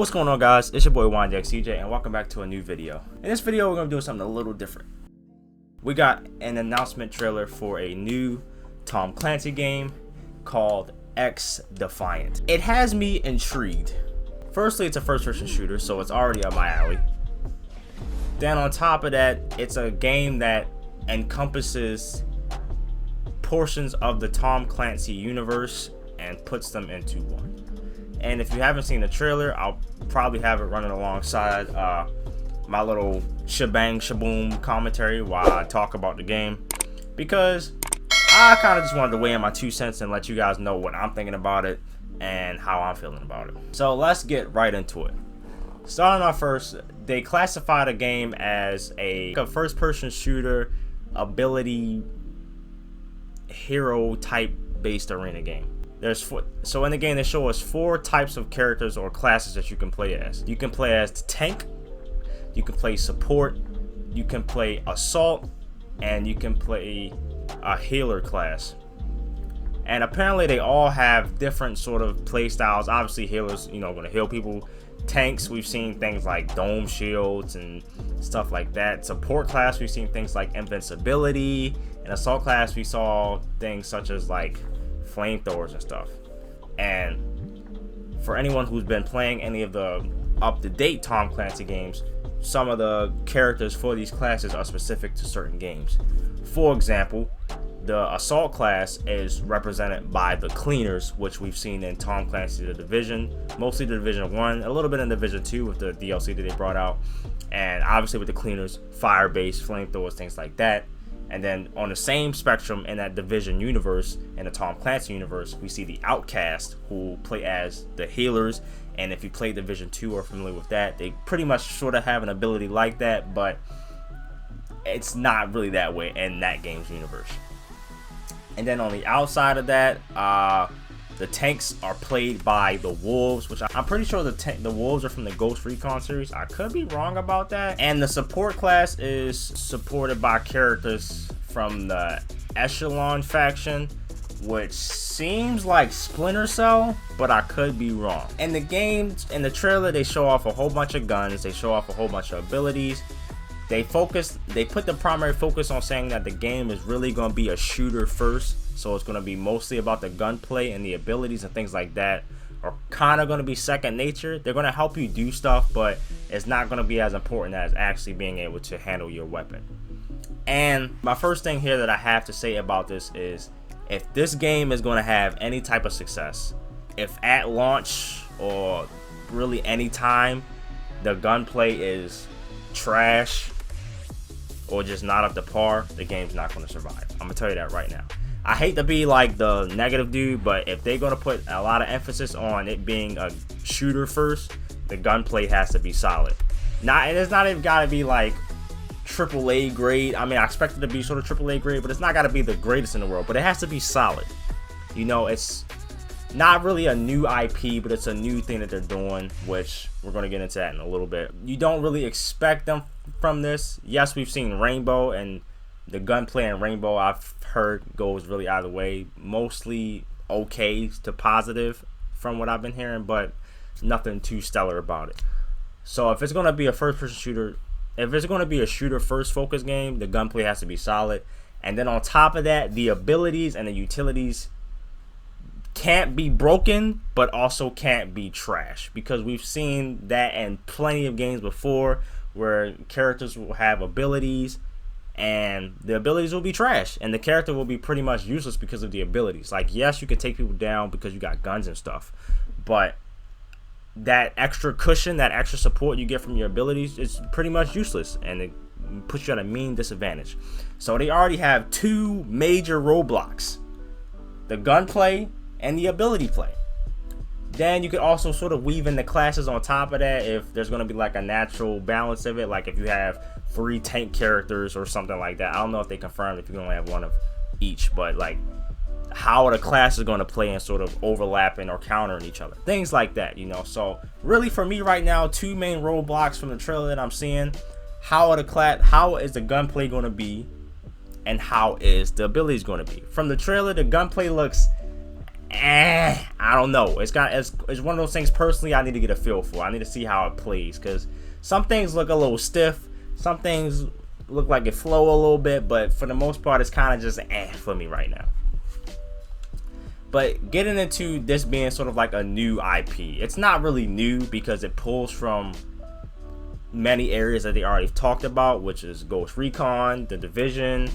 What's going on, guys? It's your boy XDefiant, and welcome back to a new video. In this video, we're going to be doing something a little different. We got an announcement trailer for a new Tom Clancy game called XDefiant. It has me intrigued. Firstly, it's a first-person shooter, so it's already up my alley. Then on top of that, it's a game that encompasses portions of the Tom Clancy universe and puts them into one. And if you haven't seen the trailer, I'll probably have it running alongside my little shebang shaboom commentary while I talk about the game, because I kind of just wanted to weigh in my 2 cents and let you guys know what I'm thinking about it and how I'm feeling about it. So let's get right into it. Starting off first, they classified a game as a first-person shooter ability hero type based arena game. So in the game, they show us 4 types of characters or classes that you can play as. You can play as tank, you can play support, you can play assault, and you can play a healer class. And apparently they all have different sort of play styles. Obviously healers, going to heal people. Tanks, we've seen things like dome shields and stuff like that. Support class, we've seen things like invincibility. And assault class, we saw things such as like flamethrowers and stuff. And for anyone who's been playing any of the up-to-date Tom Clancy games, some of the characters for these classes are specific to certain games. For example, the assault class is represented by the cleaners, which we've seen in Tom Clancy The Division, mostly The Division 1, a little bit in Division 2 with the DLC that they brought out, and obviously with the cleaners, fire-based, flamethrowers, things like that. And then on the same spectrum in that Division universe, in the Tom Clancy universe, we see the Outcast, who play as the healers. And if you play Division 2 or are familiar with that, they pretty much sort of have an ability like that, but it's not really that way in that game's universe. And then on the outside of that, the tanks are played by the wolves, which I'm pretty sure the wolves are from the Ghost Recon series. I could be wrong about that. And the support class is supported by characters from the Echelon faction, which seems like Splinter Cell, but I could be wrong. In the game, in the trailer, they show off a whole bunch of guns. They show off a whole bunch of abilities. They put the primary focus on saying that the game is really going to be a shooter first. So it's going to be mostly about the gunplay, and the abilities and things like that are kind of going to be second nature. They're going to help you do stuff, but it's not going to be as important as actually being able to handle your weapon. And my first thing here that I have to say about this is, if this game is going to have any type of success, if at launch or really any time the gunplay is trash or just not up to par, the game's not going to survive. I'm going to tell you that right now. I hate to be like the negative dude, but if they're going to put a lot of emphasis on it being a shooter first, the gunplay has to be solid. It's not even got to be like AAA grade. I mean, I expect it to be sort of AAA grade, but it's not got to be the greatest in the world, but it has to be solid. It's not really a new IP, but it's a new thing that they're doing, which we're going to get into that in a little bit. You don't really expect them from this. Yes, we've seen Rainbow, and the gunplay in Rainbow I've heard goes really either way. Mostly okay to positive from what I've been hearing, but nothing too stellar about it. So if it's going to be a first-person shooter, if it's going to be a shooter first focus game, the gunplay has to be solid. And then on top of that, the abilities and the utilities can't be broken, but also can't be trash, because we've seen that in plenty of games before where characters will have abilities and the abilities will be trash and the character will be pretty much useless because of the abilities. Like, yes, you can take people down because you got guns and stuff, but that extra cushion, that extra support you get from your abilities is pretty much useless, and it puts you at a mean disadvantage. So they already have 2 major roadblocks: the gunplay and the ability play. Then you could also sort of weave in the classes on top of that if there's going to be like a natural balance of it. Like if you have 3 tank characters or something like that. I don't know if they confirmed if you can only have 1 of each, but like how the class is going to play and sort of overlapping or countering each other. Things like that, So really for me right now, 2 main roadblocks from the trailer that I'm seeing: how is the gunplay going to be, and how is the abilities going to be. From the trailer, the gunplay looks I don't know. It's one of those things personally I need to get a feel for. I need to see how it plays, because some things look a little stiff, some things look like it flow a little bit, but for the most part it's kind of just for me right now. But getting into this being sort of like a new IP, it's not really new because it pulls from many areas that they already talked about, which is Ghost Recon, The Division,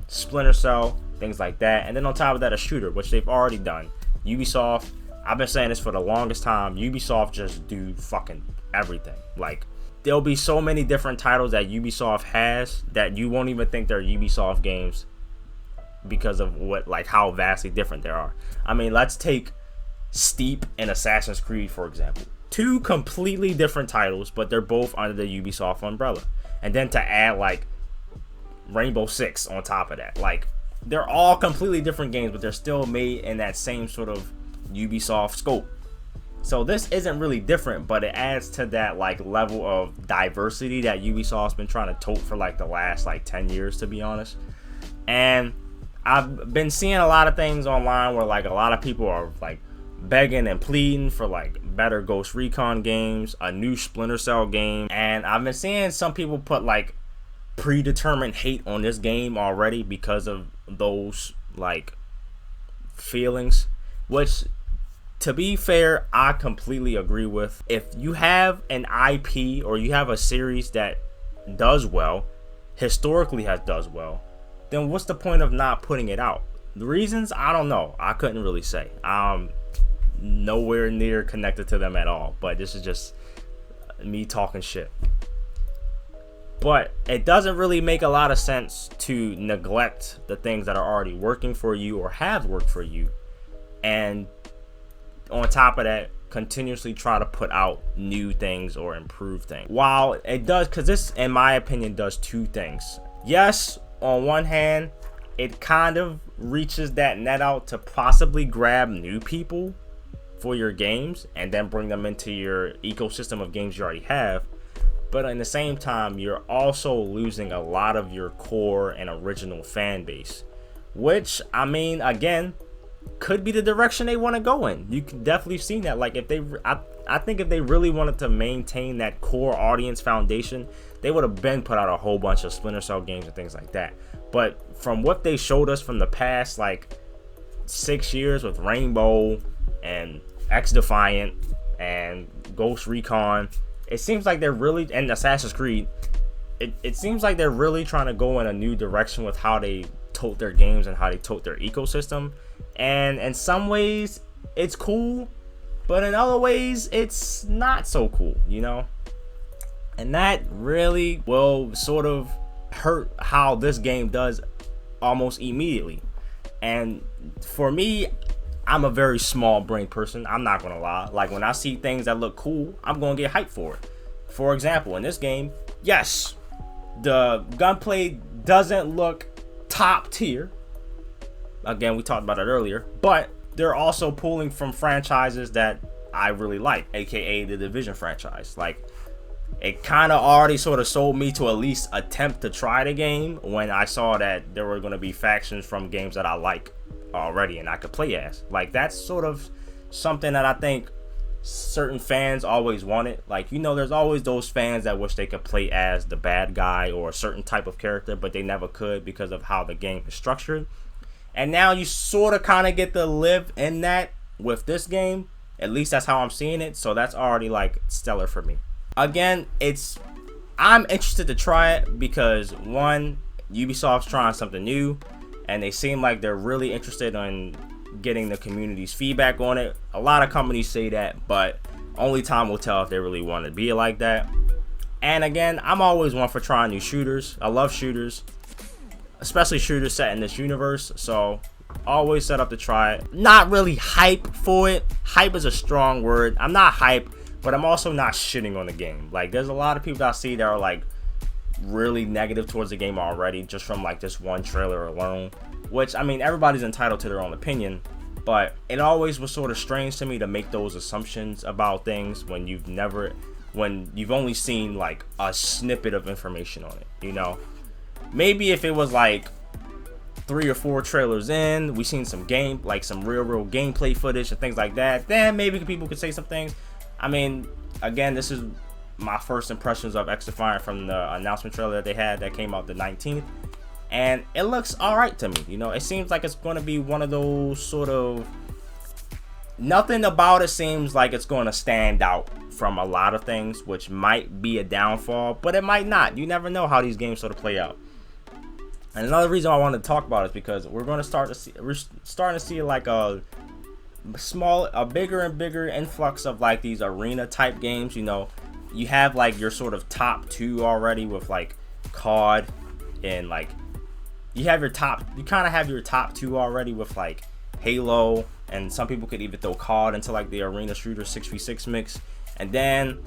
Splinter Cell, things like that. And then on top of that, a shooter, which they've already done. Ubisoft, I've been saying this for the longest time, Ubisoft just do fucking everything. Like, there'll be so many different titles that Ubisoft has that you won't even think they're Ubisoft games because of how vastly different they are. I mean, let's take Steep and Assassin's Creed, for example. Two completely different titles, but they're both under the Ubisoft umbrella. And then to add like Rainbow Six on top of that, like, they're all completely different games, but they're still made in that same sort of Ubisoft scope. So this isn't really different, but it adds to that like level of diversity that Ubisoft's been trying to tote for like the last like 10 years, to be honest. And I've been seeing a lot of things online where like a lot of people are like begging and pleading for like better Ghost Recon games, a new Splinter Cell game, and I've been seeing some people put like predetermined hate on this game already because of those like feelings, which, to be fair, I completely agree with. If you have an IP or you have a series that does well, historically does well, then what's the point of not putting it out? The reasons, I don't know. I couldn't really say. I'm nowhere near connected to them at all, but this is just me talking shit. But it doesn't really make a lot of sense to neglect the things that are already working for you or have worked for you, and on top of that, continuously try to put out new things or improve things. While it does, because this, in my opinion, does two things. Yes, on one hand, it kind of reaches that net out to possibly grab new people for your games and then bring them into your ecosystem of games you already have. But at the same time, you're also losing a lot of your core and original fan base, which, I mean, again, could be the direction they want to go in. You can definitely see that. Like, if they, I think if they really wanted to maintain that core audience foundation, they would have been put out a whole bunch of Splinter Cell games and things like that. But from what they showed us from the past like 6 years with Rainbow and XDefiant and Ghost Recon, it seems like they're really, and Assassin's Creed, it seems like they're really trying to go in a new direction with how they tote their games and how they tote their ecosystem. And in some ways it's cool, but in other ways it's not so cool, you know? And that really will sort of hurt how this game does almost immediately. And for me, I'm a very small brain person, I'm not gonna lie. Like, when I see things that look cool, I'm gonna get hyped for it. For example, in this game, yes, the gunplay doesn't look top tier. Again, we talked about it earlier, but they're also pulling from franchises that I really like, aka the Division franchise. Like, it kind of already sort of sold me to at least attempt to try the game when I saw that there were going to be factions from games that I like already and I could play as. Like, that's sort of something that I think certain fans always wanted. Like, you know, there's always those fans that wish they could play as the bad guy or a certain type of character, but they never could because of how the game is structured. And now you sort of kind of get to live in that with this game. At least that's how I'm seeing it. So that's already like stellar for me. Again, I'm interested to try it because, one, Ubisoft's trying something new and they seem like they're really interested in getting the community's feedback on it. A lot of companies say that, but only time will tell if they really want to be like that. And again, I'm always one for trying new shooters. I love shooters, especially shooters set in this universe, so always set up to try it. Not really hype for it. Hype is a strong word. I'm not hype, but I'm also not shitting on the game. Like, there's a lot of people that I see that are like really negative towards the game already just from like this one trailer alone, which, I mean, everybody's entitled to their own opinion, but it always was sort of strange to me to make those assumptions about things when you've only seen like a snippet of information on it, you know? Maybe if it was like 3 or 4 trailers in, we seen some some real gameplay footage and things like that, then maybe people could say some things. I mean, again, this is my first impressions of XDefiant from the announcement trailer that they had that came out the 19th, and it looks alright to me. You know, it seems like it's going to be one of those sort of, nothing about it seems like it's going to stand out from a lot of things, which might be a downfall, but it might not. You never know how these games sort of play out. And another reason I wanted to talk about it is because we're starting to see like a bigger and bigger influx of like these arena type games. You know, you have like your sort of top 2 already with like COD, and like you kind of have your top 2 already with like Halo, and some people could even throw COD into like the arena shooter 6v6 mix. And then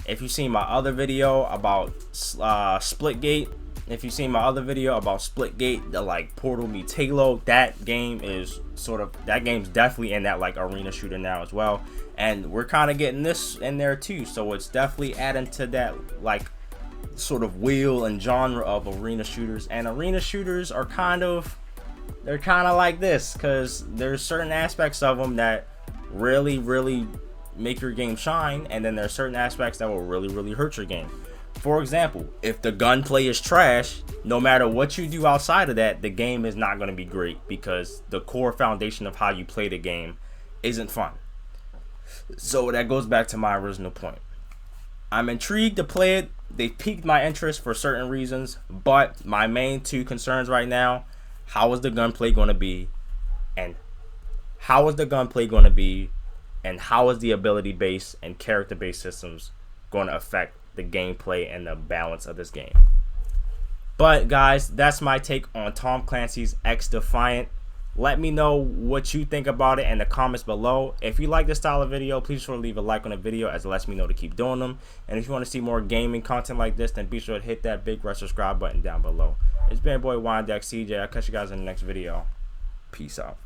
if you've seen my other video about Splitgate, the like Portal meets Halo, that game's definitely in that like arena shooter now as well, and we're kind of getting this in there too, so it's definitely adding to that like sort of wheel and genre of arena shooters. And arena shooters are kind of like this, because there's certain aspects of them that really make your game shine, and then there's certain aspects that will really hurt your game. For example, if the gunplay is trash, no matter what you do outside of that, the game is not going to be great, because the core foundation of how you play the game isn't fun. So that goes back to my original point. I'm intrigued to play it. They piqued my interest for certain reasons, but my main 2 concerns right now: how is the gunplay going to be, and how is the ability based and character based systems going to affect the gameplay and the balance of this game. But guys, that's my take on Tom Clancy's XDefiant. Let me know what you think about it in the comments below. If you like this style of video, please sure to leave a like on the video, as it lets me know to keep doing them. And if you want to see more gaming content like this, then be sure to hit that big red subscribe button down below. It's been your boy CJ. I'll catch you guys in the next video. Peace out.